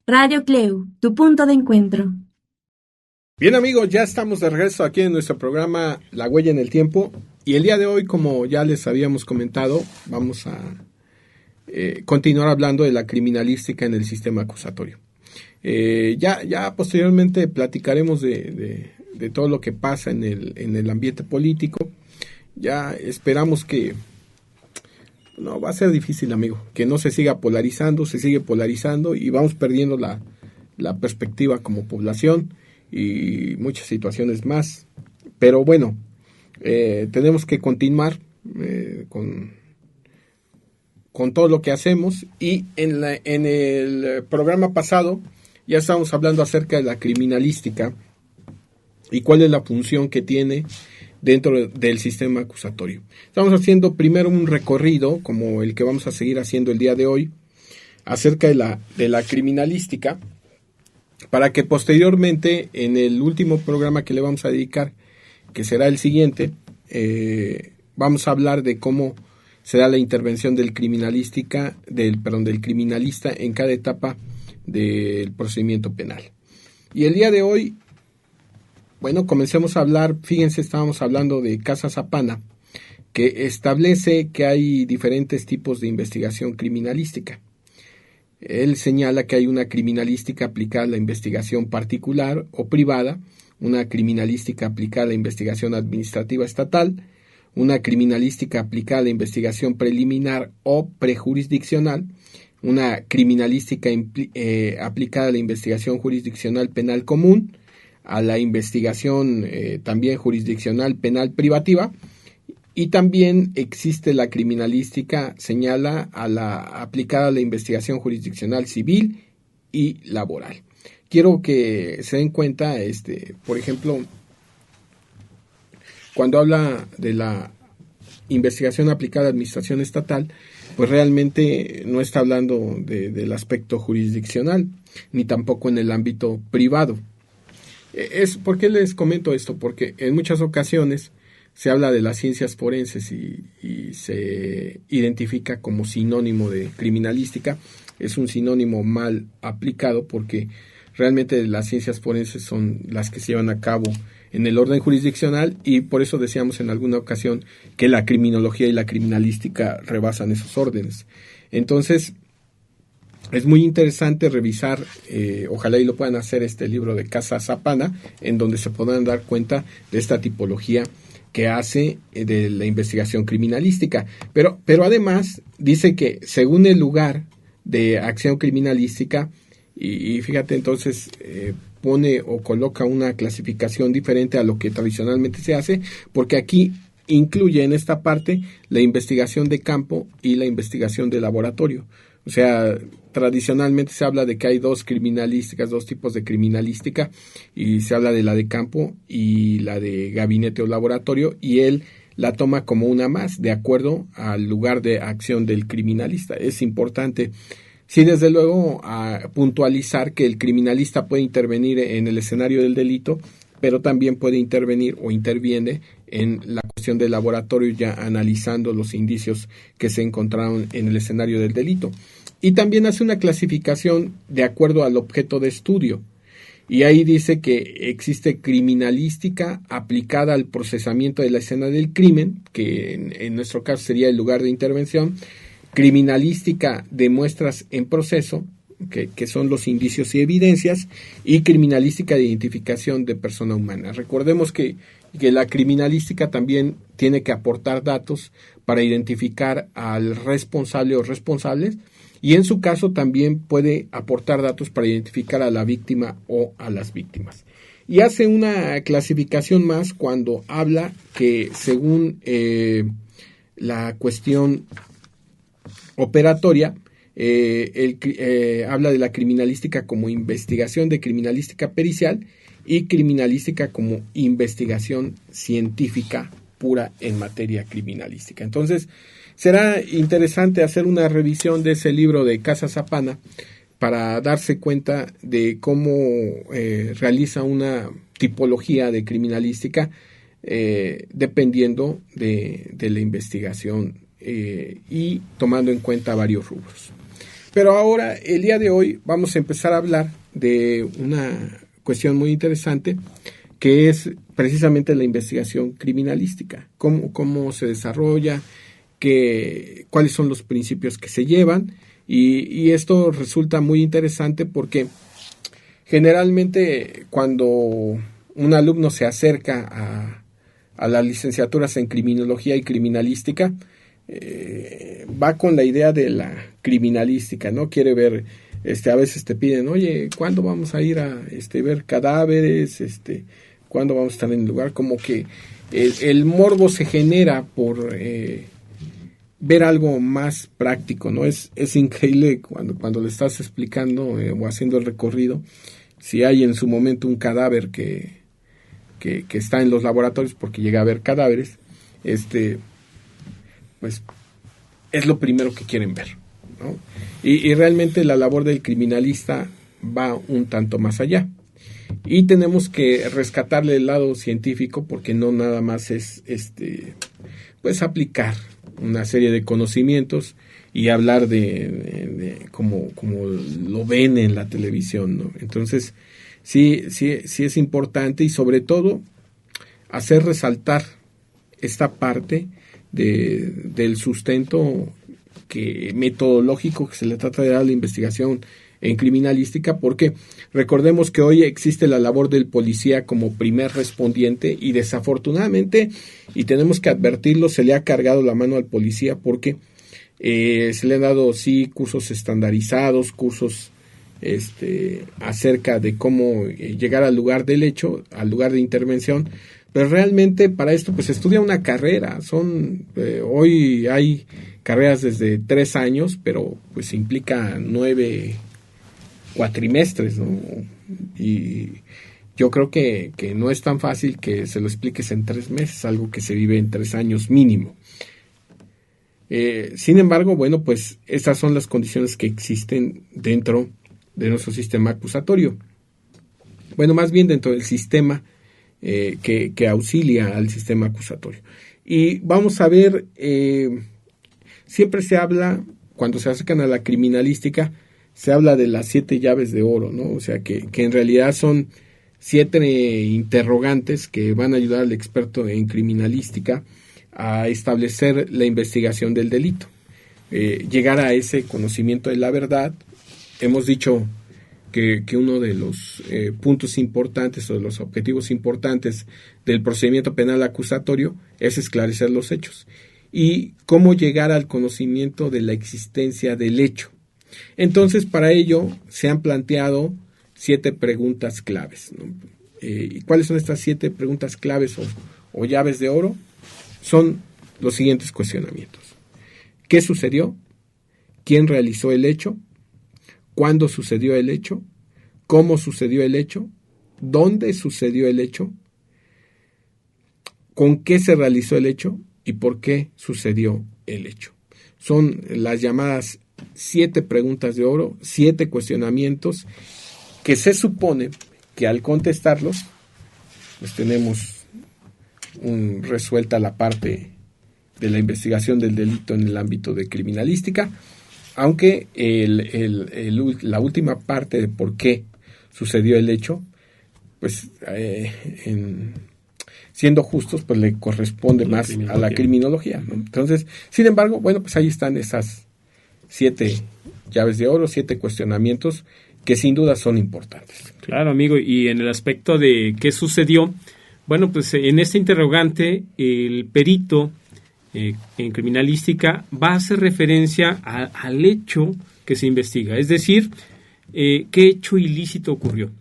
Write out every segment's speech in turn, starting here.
Radio Cleu, tu punto de encuentro. Bien amigos, ya estamos de regreso aquí en nuestro programa La Huella en el Tiempo y el día de hoy, como ya les habíamos comentado, vamos a continuar hablando de la criminalística en el sistema acusatorio. Ya posteriormente platicaremos de todo lo que pasa en el ambiente político. Ya esperamos que no va a ser difícil, amigo, que no se siga polarizando, se sigue polarizando y vamos perdiendo la perspectiva como población y muchas situaciones más. Pero bueno, tenemos que continuar con todo lo que hacemos y en el programa pasado ya estábamos hablando acerca de la criminalística y cuál es la función que tiene dentro del sistema acusatorio. Estamos haciendo primero un recorrido, como el que vamos a seguir haciendo el día de hoy, acerca de la criminalística, para que posteriormente, en el último programa que le vamos a dedicar, que será el siguiente, vamos a hablar de cómo se da la intervención del criminalista en cada etapa del procedimiento penal. Y el día de hoy, bueno, comencemos a hablar. Fíjense, estábamos hablando de Casa Zapana, que establece que hay diferentes tipos de investigación criminalística. Él señala que hay una criminalística aplicada a la investigación particular o privada, una criminalística aplicada a la investigación administrativa estatal, una criminalística aplicada a la investigación preliminar o prejurisdiccional, una criminalística aplicada a la investigación jurisdiccional penal común, a la investigación también jurisdiccional penal privativa, y también existe la criminalística, señala, aplicada a la investigación jurisdiccional civil y laboral. Quiero que se den cuenta, por ejemplo, cuando habla de la investigación aplicada a la administración estatal, pues realmente no está hablando del aspecto jurisdiccional, ni tampoco en el ámbito privado. ¿Por qué les comento esto? Porque en muchas ocasiones se habla de las ciencias forenses y se identifica como sinónimo de criminalística. Es un sinónimo mal aplicado porque realmente las ciencias forenses son las que se llevan a cabo en el orden jurisdiccional y por eso decíamos en alguna ocasión que la criminología y la criminalística rebasan esos órdenes. Entonces, es muy interesante revisar, ojalá y lo puedan hacer, este libro de Casa Zapana, en donde se podrán dar cuenta de esta tipología que hace de la investigación criminalística. Pero además dice que según el lugar de acción criminalística, y fíjate entonces, pone o coloca una clasificación diferente a lo que tradicionalmente se hace, porque aquí incluye en esta parte la investigación de campo y la investigación de laboratorio. O sea, tradicionalmente se habla de que hay dos tipos de criminalística, y se habla de la de campo y la de gabinete o laboratorio, y él la toma como una más, de acuerdo al lugar de acción del criminalista. Es importante, sí, desde luego, a puntualizar que el criminalista puede intervenir en el escenario del delito, pero también puede intervenir o interviene en la cuestión del laboratorio, ya analizando los indicios que se encontraron en el escenario del delito. Y también hace una clasificación de acuerdo al objeto de estudio. Y ahí dice que existe criminalística aplicada al procesamiento de la escena del crimen, que en nuestro caso sería el lugar de intervención, criminalística de muestras en proceso, que son los indicios y evidencias, y criminalística de identificación de persona humana. Recordemos que la criminalística también tiene que aportar datos para identificar al responsable o responsables, y en su caso también puede aportar datos para identificar a la víctima o a las víctimas. Y hace una clasificación más cuando habla que según la cuestión operatoria, habla de la criminalística como investigación de criminalística pericial y criminalística como investigación científica pura en materia criminalística. Entonces, será interesante hacer una revisión de ese libro de Casa Zapana para darse cuenta de cómo realiza una tipología de criminalística dependiendo de la investigación y tomando en cuenta varios rubros. Pero ahora, el día de hoy, vamos a empezar a hablar de una cuestión muy interesante, que es precisamente la investigación criminalística. Cómo se desarrolla, cuáles son los principios que se llevan, y esto resulta muy interesante porque generalmente cuando un alumno se acerca a las licenciaturas en criminología y criminalística, va con la idea de la criminalística, ¿no? Quiere ver, a veces te piden, oye, ¿cuándo vamos a ir a ver cadáveres? ¿Cuándo vamos a estar en el lugar? Como que el morbo se genera por ver algo más práctico, ¿no? Es increíble cuando le estás explicando o haciendo el recorrido, si hay en su momento un cadáver que está en los laboratorios, porque llega a ver cadáveres, pues es lo primero que quieren ver, ¿no? Y realmente la labor del criminalista va un tanto más allá. Y tenemos que rescatarle el lado científico, porque no nada más es pues aplicar una serie de conocimientos y hablar de como lo ven en la televisión, ¿no? Entonces, sí es importante, y sobre todo hacer resaltar esta parte del sustento metodológico que se le trata de dar a la investigación en criminalística, porque recordemos que hoy existe la labor del policía como primer respondiente, y desafortunadamente, y tenemos que advertirlo, se le ha cargado la mano al policía, porque se le han dado cursos estandarizados, cursos acerca de cómo llegar al lugar del hecho, al lugar de intervención, pero realmente para esto pues estudia una carrera. Hoy hay carreras desde 3 años, pero pues implica 9 cuatrimestres, ¿no? Y yo creo que no es tan fácil que se lo expliques en 3 meses, algo que se vive en 3 años mínimo. Sin embargo, bueno, pues estas son las condiciones que existen dentro de nuestro sistema acusatorio. Bueno, más bien dentro del sistema que auxilia al sistema acusatorio. Y vamos a ver, siempre se habla, cuando se acercan a la criminalística, se habla de las 7 llaves de oro, ¿no? O sea, que en realidad son 7 interrogantes que van a ayudar al experto en criminalística a establecer la investigación del delito. Llegar a ese conocimiento de la verdad. Hemos dicho que uno de los puntos importantes o de los objetivos importantes del procedimiento penal acusatorio es esclarecer los hechos. Y cómo llegar al conocimiento de la existencia del hecho. Entonces, para ello se han planteado 7 preguntas claves, ¿no? ¿Y cuáles son estas 7 preguntas claves o llaves de oro? Son los siguientes cuestionamientos. ¿Qué sucedió? ¿Quién realizó el hecho? ¿Cuándo sucedió el hecho? ¿Cómo sucedió el hecho? ¿Dónde sucedió el hecho? ¿Con qué se realizó el hecho? ¿Y por qué sucedió el hecho? Son las llamadas 7 preguntas de oro, 7 cuestionamientos que se supone que al contestarlos, pues tenemos resuelta la parte de la investigación del delito en el ámbito de criminalística, aunque la última parte de por qué sucedió el hecho, pues siendo justos, pues le corresponde más a la criminología, ¿no? Entonces, sin embargo, bueno, pues ahí están esas 7 llaves de oro, 7 cuestionamientos que sin duda son importantes. Claro, amigo, y en el aspecto de qué sucedió, bueno, pues en este interrogante el perito en criminalística va a hacer referencia al hecho que se investiga, es decir, qué hecho ilícito ocurrió.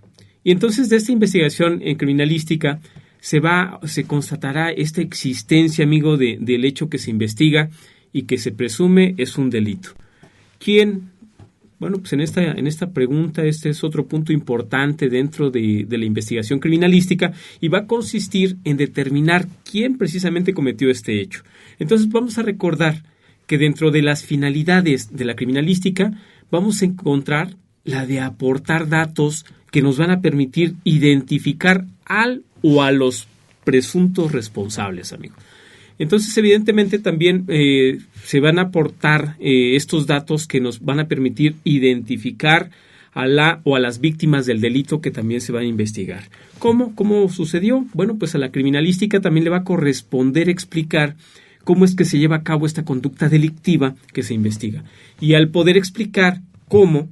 Y entonces de esta investigación en criminalística se constatará esta existencia, amigo, del hecho que se investiga y que se presume es un delito. ¿Quién? Bueno, pues en esta pregunta este es otro punto importante dentro de la investigación criminalística y va a consistir en determinar quién precisamente cometió este hecho. Entonces vamos a recordar que dentro de las finalidades de la criminalística vamos a encontrar la de aportar datos que nos van a permitir identificar al o a los presuntos responsables, amigo. Entonces, evidentemente, también se van a aportar estos datos que nos van a permitir identificar a la o a las víctimas del delito que también se van a investigar. ¿Cómo sucedió? Bueno, pues a la criminalística también le va a corresponder explicar cómo es que se lleva a cabo esta conducta delictiva que se investiga. Y al poder explicar cómo,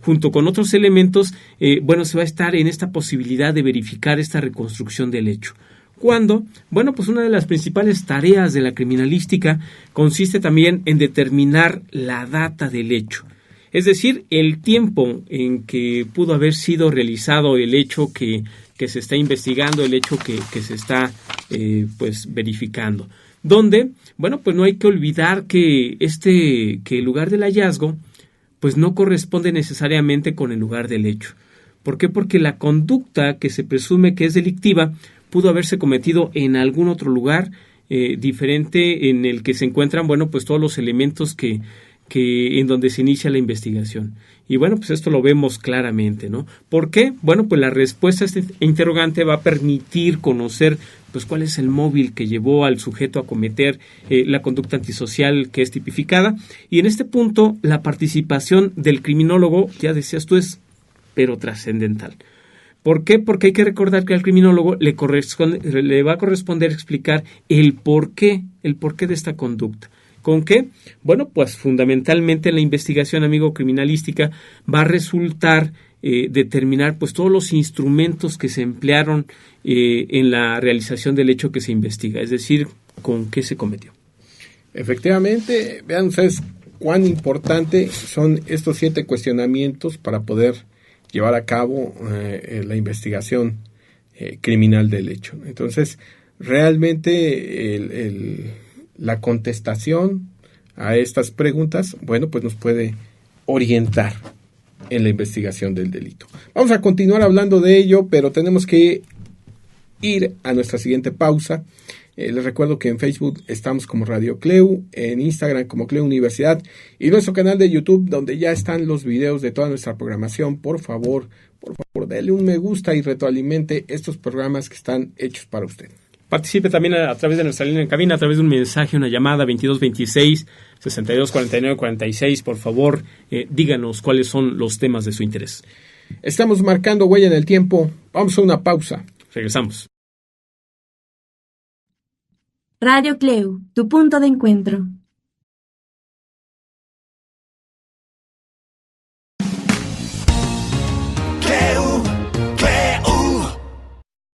junto con otros elementos, se va a estar en esta posibilidad de verificar esta reconstrucción del hecho. ¿Cuándo? Bueno, pues una de las principales tareas de la criminalística consiste también en determinar la data del hecho. Es decir, el tiempo en que pudo haber sido realizado el hecho que se está investigando, el hecho que se está verificando. Donde, bueno, pues no hay que olvidar que el lugar del hallazgo pues no corresponde necesariamente con el lugar del hecho. ¿Por qué? Porque la conducta que se presume que es delictiva pudo haberse cometido en algún otro lugar diferente en el que se encuentran, bueno, pues todos los elementos que en donde se inicia la investigación. Y bueno, pues esto lo vemos claramente, ¿no? ¿Por qué? Bueno, pues la respuesta a este interrogante va a permitir conocer pues cuál es el móvil que llevó al sujeto a cometer la conducta antisocial que es tipificada. Y en este punto, la participación del criminólogo, ya decías tú, es pero trascendental. ¿Por qué? Porque hay que recordar que al criminólogo le va a corresponder explicar el porqué de esta conducta. ¿Con qué? Bueno, pues fundamentalmente la investigación, amigo, criminalística va a resultar determinar pues todos los instrumentos que se emplearon en la realización del hecho que se investiga, es decir, con qué se cometió. Efectivamente, vean ustedes cuán importante son estos 7 cuestionamientos para poder llevar a cabo la investigación criminal del hecho. Entonces, realmente la contestación a estas preguntas, bueno, pues nos puede orientar en la investigación del delito. Vamos a continuar hablando de ello, pero tenemos que ir a nuestra siguiente pausa. Les recuerdo que en Facebook estamos como Radio CLEU, en Instagram como CLEU Universidad y nuestro canal de YouTube donde ya están los videos de toda nuestra programación. Por favor, denle un me gusta y retroalimente estos programas que están hechos para usted. Participe también a través de nuestra línea en cabina, a través de un mensaje, una llamada 2226-6249-46. Por favor, díganos cuáles son los temas de su interés. Estamos marcando huella en el tiempo. Vamos a una pausa. Regresamos. Radio CLEU, tu punto de encuentro.